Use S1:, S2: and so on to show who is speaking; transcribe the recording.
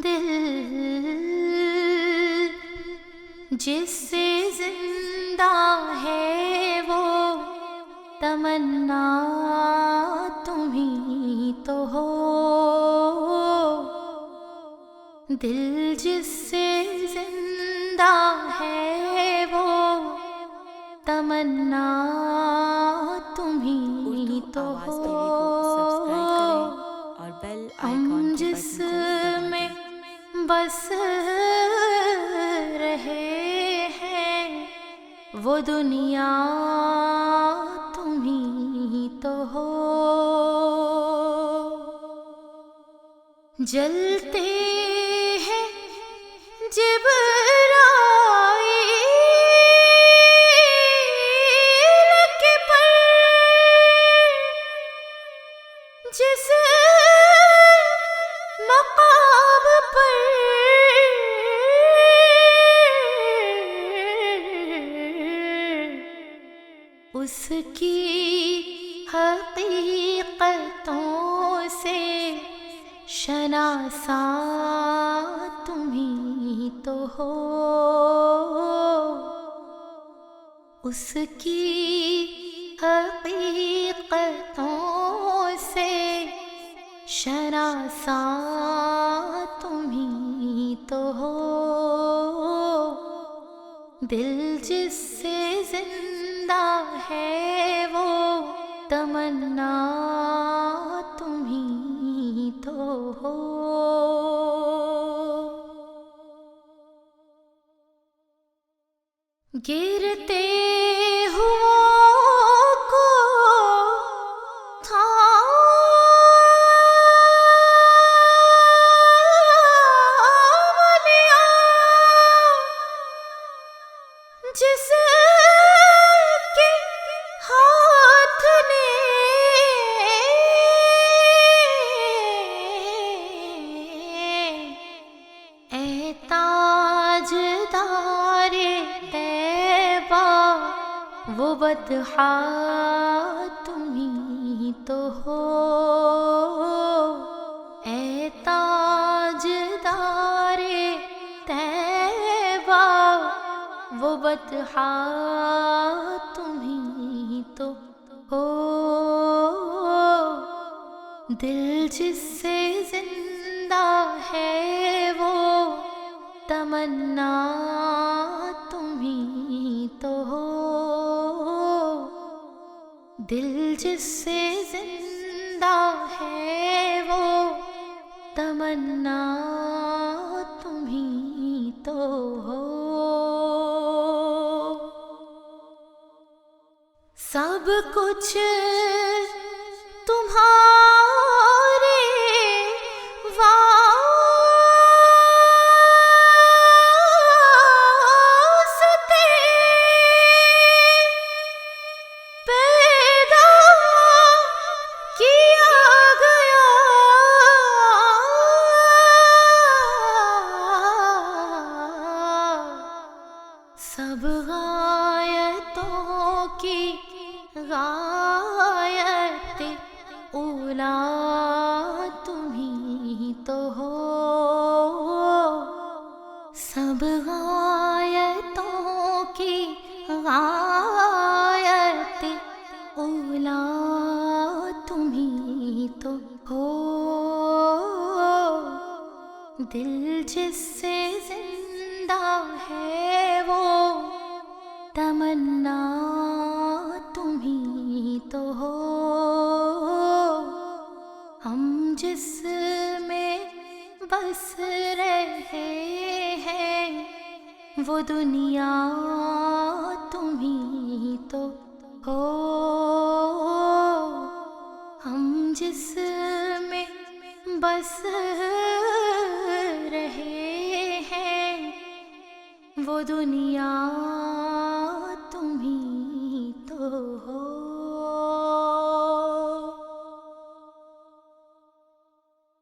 S1: دل جس سے زندہ ہے وہ تمنا تمہیں تو ہو، دل جس سے زندہ ہے وہ تمنا تمہیں تو ہو، ہم جس میں بس رہے ہیں وہ دنیا تمہیں تو ہو، جلتے ہیں جبرائیل کے پر جس مقام پر اس کی حقیقتوں سے شناسا تمہیں تو ہو، اس کی حقیقتوں سے شناسا تمہیں تو ہو، دل جس سے زندہ ہے وہ تمنا تمہیں تو ہو، گرتے ہوا کو تھام لیا جس کے ہاتھ نے اے تاجدار طیبہ وہ بطحا تمہیں تو ہو، اے تاجدار طیبہ وہ بطحا تمہیں تو ہو، دل جس سے زندہ ہے وہ تمنا تمہیں تو ہو، دل جس سے زندہ ہے وہ تمنا تمہیں تو ہو، سب کچھ تمہارے واسطے پیدا کیا گیا، سب غایتوں کی غایت اولا تمہیں تو ہو، سب غایتوں کی غایت اولا تمہیں تو ہو، دل جس سے زندہ ہے وہ تمنا تمہیں تو ہو، ہم جس میں بس رہے ہیں وہ دنیا تمہیں تو ہو، ہم جس میں بس رہے ہیں وہ دنیا تمہیں تو ہو۔